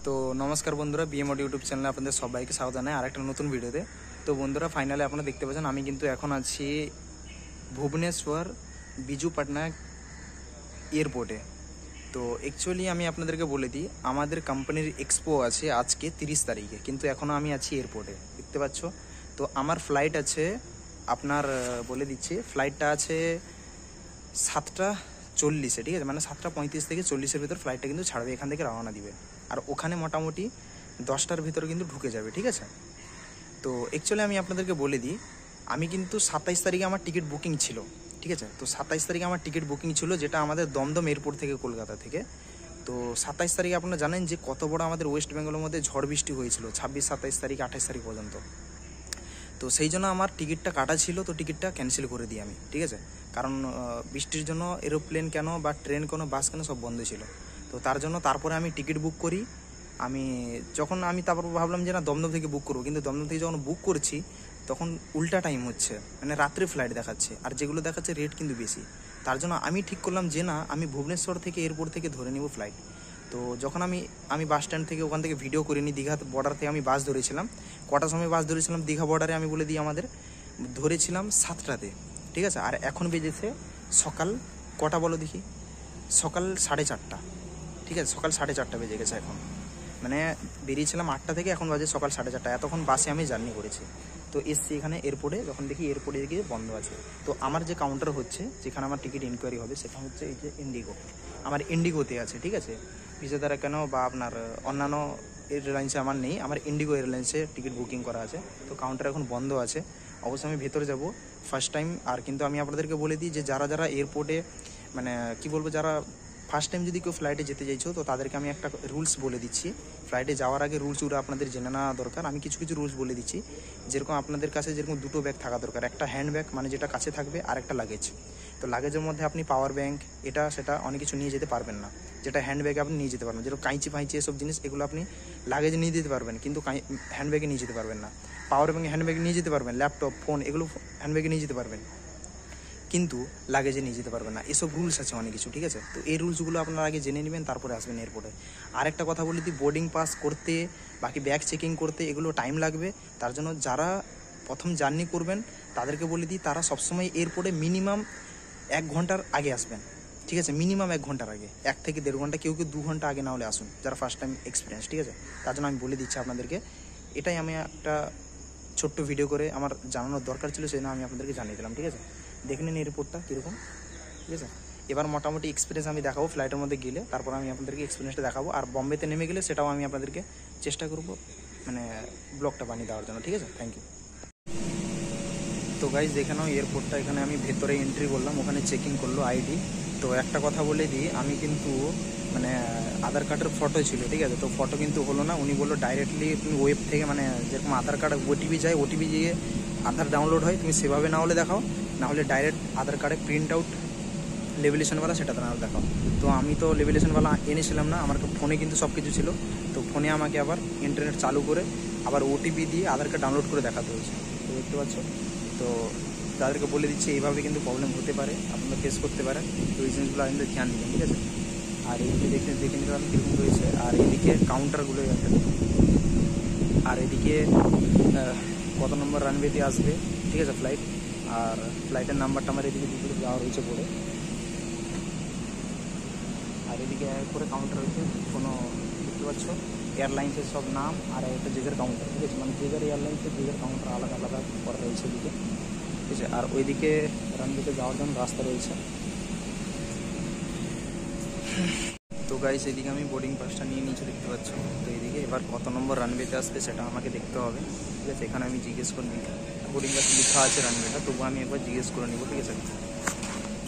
তো নমস্কার বন্ধুরা, বিএমওড ইউটিউব চ্যানেলে আপনাদের সবাইকে স্বাগত জানাই আরেকটা নতুন ভিডিওতে। তো বন্ধুরা, ফাইনালি আপনারা দেখতে পাচ্ছেন আমি কিন্তু এখন আছি ভুবনেশ্বর বিজু পটনায়ক এয়ারপোর্টে। তো অ্যাকচুয়ালি আমি আপনাদেরকে বলে দিই, আমাদের কোম্পানির এক্সপো আছে আজকে 30 তারিখে, কিন্তু এখনও আমি আছি এয়ারপোর্টে, দেখতে পাচ্ছ। তো আমার ফ্লাইট আছে, আপনার বলে দিচ্ছি, ফ্লাইটটা আছে 7:40, ঠিক আছে, মানে 7:35 থেকে 40-এর ভিতর ফ্লাইটটা কিন্তু ছাড়বে, এখান থেকে রওনা দিবে, আর ওখানে মোটামুটি 10টার ভিতরে কিন্তু ঢুকে যাবে, ঠিক আছে। তো অ্যাকচুয়ালি আমি আপনাদেরকে বলে দিই, আমি কিন্তু 27 তারিখে আমার টিকিট বুকিং ছিল, ঠিক আছে। তো 27 তারিখে আমার টিকিট বুকিং ছিল, যেটা আমাদের দমদম এয়ারপোর্ট থেকে, কলকাতা থেকে। তো 27 তারিখে আপনারা জানেন যে কত বড় আমাদের ওয়েস্ট বেঙ্গলের মধ্যে ঝড় বৃষ্টি হয়েছিল 26, 27 তারিখ, 28 তারিখ পর্যন্ত। তো সেই জন্য আমার টিকিটটা কাটা ছিল, তো টিকিটটা ক্যান্সেল করে দিই আমি, ঠিক আছে। কারণ বৃষ্টির জন্য এরোপ্লেন কেন বা ট্রেন কেন বাস কেন সব বন্ধ ছিল। তো তার জন্য তারপরে আমি টিকিট বুক করি। তারপর ভাবলাম যে না, দমদম থেকে বুক করবো, কিন্তু দমদম থেকে যখন বুক করছি তখন উল্টা টাইম হচ্ছে, মানে রাত্রে ফ্লাইট দেখাচ্ছে, আর যেগুলো দেখাচ্ছে রেট কিন্তু বেশি। তার জন্য আমি ঠিক করলাম যে না, আমি ভুবনেশ্বর থেকে এয়ারপোর্ট থেকে ধরে নেব ফ্লাইট। তো যখন আমি বাস স্ট্যান্ড থেকে ওখান থেকে ভিডিও করিনি, দীঘা বর্ডার থেকে আমি বাস ধরেছিলাম। কটার সময় বাস ধরেছিলাম দীঘা বর্ডারে আমি বলে দিই, আমাদের ধরেছিলাম 7টাতে, ঠিক আছে। আর এখন বেজেছে সকাল কটা বলো দেখি, সকাল 4:30, ঠিক আছে, সকাল 4:30 বেজে গেছে এখন। মানে বেরিয়েছিলাম 8টা থেকে, এখন বাজে সকাল 4:30, এতক্ষণ বাসে আমি জার্নি করেছি। তো এসছি এখানে এয়ারপোর্টে, যখন দেখি এয়ারপোর্টে গিয়ে বন্ধ আছে। তো আমার যে কাউন্টার হচ্ছে, যেখানে আমার টিকিট ইনকোয়ারি হবে, সেটা হচ্ছে এই যে ইন্ডিগো, আমার ইন্ডিগোতে আছে, ঠিক আছে। ভিসা দ্বারা কেন বা আপনার অন্যান্য এয়ারলাইন্সে আমার নেই, আমার ইন্ডিগো এয়ারলাইন্সে টিকিট বুকিং করা আছে। তো কাউন্টার এখন বন্ধ আছে, অবশ্যই আমি ভেতরে যাব ফার্স্ট টাইম। আর কিন্তু আমি আপনাদেরকে বলে দিই যে যারা যারা এয়ারপোর্টে, মানে কি বলবো, যারা ফার্স্ট টাইম যদি কেউ ফ্লাইটে যেতে চাইছো, তো তাদেরকে আমি একটা রুলস বলে দিচ্ছি। ফ্লাইটে যাওয়ার আগে রুলসগুলো আপনাদের জেনে নেওয়া দরকার। আমি কিছু কিছু রুলস বলে দিচ্ছি, যেরকম আপনাদের কাছে যেরকম 2টো ব্যাগ থাকা দরকার, একটা হ্যান্ড ব্যাগ মানে যেটা কাছে থাকবে, আর একটা লাগেজ। তো লাগেজের মধ্যে আপনি পাওয়ার ব্যাঙ্ক, এটা সেটা অনেক কিছু নিয়ে যেতে পারবেন না, যেটা হ্যান্ড ব্যাগে আপনি নিয়ে যেতে পারবেন। যেরকম কাঁচি ফাঁচি এসব জিনিস, এগুলো আপনি লাগেজে নিয়ে যেতে পারবেন, কিন্তু হ্যান্ড ব্যাগে নিয়ে যেতে পারবেন না। পাওয়ার ব্যাঙ্ক হ্যান্ড ব্যাগে নিয়ে যেতে পারবেন, ল্যাপটপ, ফোন, এগুলো হ্যান্ড ব্যাগে নিয়ে যেতে পারবেন, কিন্তু লাগেজে নিয়ে যেতে পারবেন না। এসব রুলস আছে অনেক কিছু, ঠিক আছে। তো এই রুলসগুলো আপনারা আগে জেনে নেবেন, তারপরে আসবেন এয়ারপোর্টে। আরেকটা কথা বলে দিই, বোর্ডিং পাস করতে, বাকি ব্যাগ চেকিং করতে, এগুলো টাইম লাগবে। তার জন্য যারা প্রথম জার্নি করবেন তাদেরকে বলে দিই, তারা সবসময় এয়ারপোর্টে মিনিমাম 1 ঘন্টার আগে আসবেন, ঠিক আছে। মিনিমাম 1 ঘন্টার আগে, 1 থেকে 1.5 ঘন্টা, কেউ 2 ঘন্টা আগে না হলে আসুন, যারা ফার্স্ট টাইম এক্সপিরিয়েন্স, ঠিক আছে। তার জন্য আমি বলে দিচ্ছি আপনাদেরকে, এটাই আমি একটা ছোট্ট ভিডিও করে আমার জানানোর দরকার ছিল, সেই জন্য আমি আপনাদেরকে জানিয়ে দিলাম, ঠিক আছে। দেখে নিন এয়ারপোর্টটা কীরকম, ঠিক আছে। এবার মোটামুটি এক্সপিরিয়েন্স আমি দেখাবো ফ্লাইটের মধ্যে গেলে, তারপর আমি আপনাদেরকে এক্সপিরিয়েন্সটা দেখাবো। আর বম্বেতে নেমে গেলে সেটাও আমি আপনাদেরকে চেষ্টা করবো, মানে ব্লগটা বানিয়ে দেওয়ার জন্য, ঠিক আছে। Thank you. তো গাইজ দেখে নাও এয়ারপোর্টটা, এখানে আমি ভেতরে এন্ট্রি করলাম, ওখানে চেকিং করলো আইডি। তো একটা কথা বলে দিই, আমি কিন্তু মানে আধার কার্ডের ফটো ছিল, ঠিক আছে। তো ফটো কিন্তু হলো না, উনি বললো ডাইরেক্টলি তুমি ওয়েব থেকে, মানে যেরকম আধার কার্ড ওটিপি যায়, ওটিপি দিয়ে আধার ডাউনলোড হয়, তুমি সেভাবে না হলে দেখাও, না হলে ডাইরেক্ট আধার কার্ডে প্রিন্ট আউট লেভেলেশনওয়ালা, সেটা না দেখাও। তো আমি তো লেভেলেশনওয়ালা এনেছিলাম না, আমার ফোনে কিন্তু সব কিছু ছিল। তো ফোনে আমাকে আবার ইন্টারনেট চালু করে আবার ওটিপি দিয়ে আধার কার্ড ডাউনলোড করে দেখাতে হয়েছে, তো দেখতে পাচ্ছ। তো তাদেরকে বলে দিচ্ছি এইভাবে কিন্তু প্রবলেম হতে পারে, আপনারা ফেস করতে পারেন। তো এই জিনিসগুলো আমাদের ধ্যান দিবেন, ঠিক আছে। আর এইদিকে দেখে নিতে পারেন কীরকম রয়েছে, আর এদিকে কাউন্টারগুলো আছে, আর এদিকে কত নম্বর রানওয়েতে আসবে, ঠিক আছে, ফ্লাইট। আর ফ্লাইটের নাম্বারটা আমার এদিকে দুপুরে দেওয়া রয়েছে পড়ে। আর এদিকে করে কাউন্টার রয়েছে, কোনো দেখতে পাচ্ছ এয়ারলাইন্সের সব নাম, আর একটা জেজের কাউন্টার, ঠিক আছে, মানে জেজের এয়ারলাইন্সের জেজের কাউন্টার আলাদা আলাদা করা রয়েছে এদিকে, ঠিক আছে। আর ওইদিকে রানওয়েতে যাওয়ার জন্য রাস্তা রয়েছে। তো গাইস এদিকে আমি বোর্ডিং পাসটা নিয়ে নিচে, দেখতে পাচ্ছ। তো এইদিকে এবার কত নম্বর রানওয়েতে আসবে সেটা আমাকে দেখতে হবে, ঠিক আছে। এখানে আমি জিজ্ঞেস করে নিই, বোর্ডিং পাসে লেখা আছে রানওয়েটা, তবুও আমি একবার জিজ্ঞেস করে নিব, ঠিক আছে।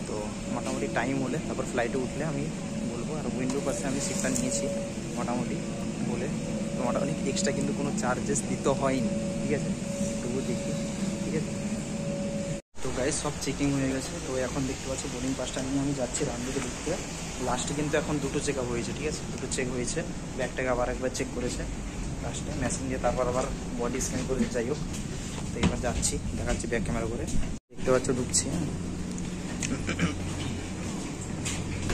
তো মোটামুটি টাইম হলে তারপর ফ্লাইটে উঠলে আমি বলবো। আর উইন্ডো পাশে আমি সিটটা নিয়েছি মোটামুটি বলে, তো মোটামুটি এক্সট্রা কিন্তু কোনো চার্জেস দিতে হয়নি, ঠিক আছে। তবুও দেখি, ঠিক আছে। তো গাইস সব চেকিং হয়ে গেছে। তো এখন দেখতে পাচ্ছি বোর্ডিং পাসটা নিয়ে আমি যাচ্ছি রানওয়েতে ঢুকতে। লাস্টে কিন্তু এখন 2টো চেক আপ হয়েছে, ঠিক আছে, 2টো চেক হয়েছে। ব্যাগটাকে আবার একবার চেক করেছে লাস্টে মেশিন দিয়ে, তারপর আবার বডি স্ক্যান করে, যাই হোক। তো এবার যাচ্ছি, দেখাচ্ছি ব্যাক ক্যামেরা করে, দেখতে পাচ্ছ ঢুকছি।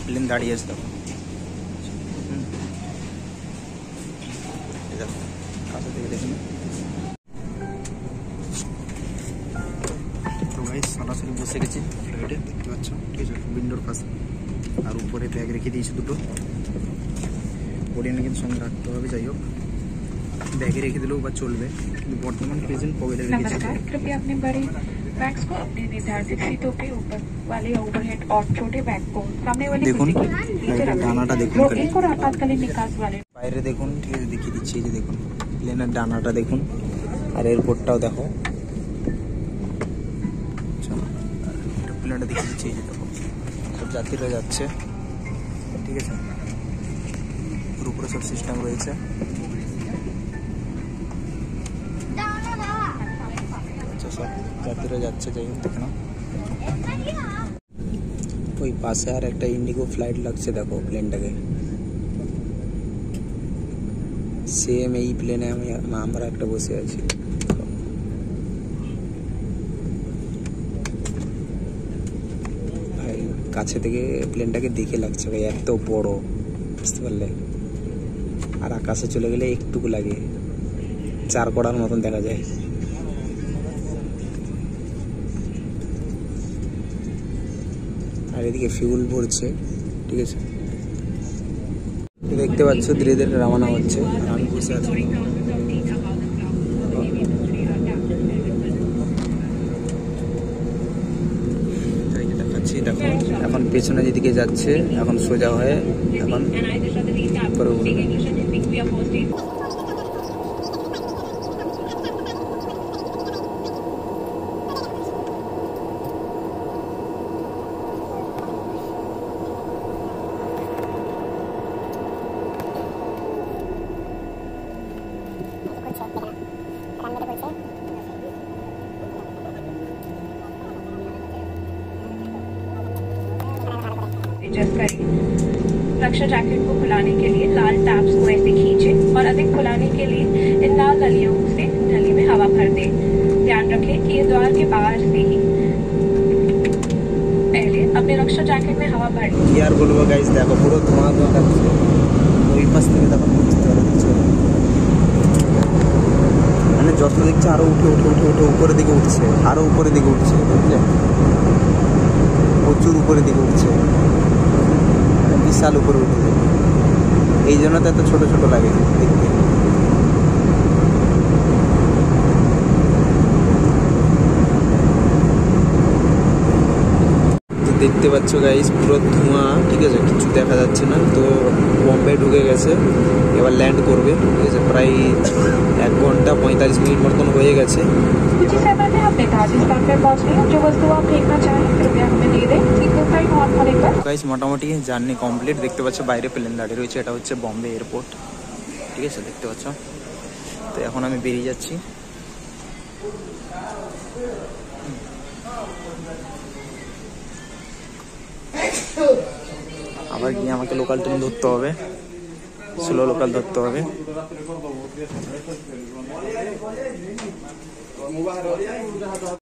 প্লেন দাঁড়িয়ে আছে, দেখো। কাছে থেকে দেখুন। তো গাইস সরাসরি বসে গেছি ফ্লাইটে, দেখতে পাচ্ছ, ঠিক আছে, উইন্ডোর পাশে। আর উপরে ব্যাগ রেখে দিয়েছি দুটো, ওরিয়ানে কিন্তু সঙ্গে রাখতে হবে। যাই হোক, ব্যাগে রেখে দিলেও বা চলবে, কিন্তু বর্তমান প্রেজেন্ট পকেটে রেখেছি। कृपया अपने बड़े बैग्स को अपने निर्धारित सीटों के ऊपर वाले ओवरहेड और छोटे बैग को सामने वाली দেখুন कुर्सी के नीचे रखें। ডানাটা দেখুন, रो एक और आपातकालीन निकास वाले বাইরে দেখুন, ঠিক আছে, দেখিয়ে দিচ্ছি। এই যে দেখুন প্লেনের ডানাটা দেখুন, আর এয়ারপোর্টটাও দেখো। প্লেনটা দেখিয়ে দিচ্ছি। এই যে দেখো, সব যাত্রীরা যাচ্ছে, ঠিক আছে, ওর উপরে সব সিস্টেম রয়েছে। আচ্ছা, সব যাত্রীরা যাচ্ছে। যাই হোক, দেখে নাও। ওই পাশে আর একটা ইন্ডিগো ফ্লাইট লাগছে, দেখো প্লেনটাকে। সেম এই প্লেনে আমরা একটা বসে আছি। ভাই কাছে থেকে প্লেনটাকে দেখে লাগছে ভাই, এত বড়, বুঝতে পারলে। আর আকাশে চলে গেলে একটুকু লাগে, 4 কড়ার মতন দেখা যায়। আর এদিকে ফিউল ভরছে, ঠিক আছে, দেখতে পাচ্ছ ধীরে ধীরে রওনা হচ্ছে। আমি বসে আছি, দেখাচ্ছি। দেখো এখন পেছনে যেদিকে যাচ্ছে, এখন সোজা হয়ে এখন উপরে উঠবে। एडजस्ट करें। रक्षा जैकेट को खुलाने के लिए लाल टैब्स को ऐसे खींचें और अधिक खुलाने के लिए इन लाल नलियों से नली में हवा भर दें। ध्यान रखें कि ये द्वार के बाहर से ही पहले अपने रक्षा जैकेट में हवा भर কি আর বলবো গাইস, দেখো পুরো ধোঁয়া ধোঁয়া লাগছে। ওই পাশ থেকে দেখো, মানে যত দেখছে আরো উঠে উঠে উঠে উঠে উপরের দিকে উঠছে, আরো উপরের দিকে উঠছে, বুঝলে, প্রচুর উপরের দিকে উঠছে, বিশাল উপরে উঠেছে। এই জন্য তো এত ছোট ছোট লাগে দেখতে। দেখতে পাচ্ছ গাইস পুরো ধোঁয়া, ঠিক আছে, কিছু দেখা যাচ্ছে না। তো বম্বে ঢুকে গেছে, এবার ল্যান্ড করবে, ঠিক আছে। প্রায় 1 ঘন্টা 45 মিনিট মতন হয়ে গেছে। গাইস মোটামুটি জার্নি কমপ্লিট। দেখতে পাচ্ছ বাইরে প্লেন দাঁড়িয়ে রয়েছে, এটা হচ্ছে বম্বে এয়ারপোর্ট, ঠিক আছে, দেখতে পাচ্ছ। তো এখন আমি বেরিয়ে যাচ্ছি। আবার গিয়ে আমাকে লোকাল ট্রেন ধরতে হবে, স্লো লোকাল ধরতে হবে।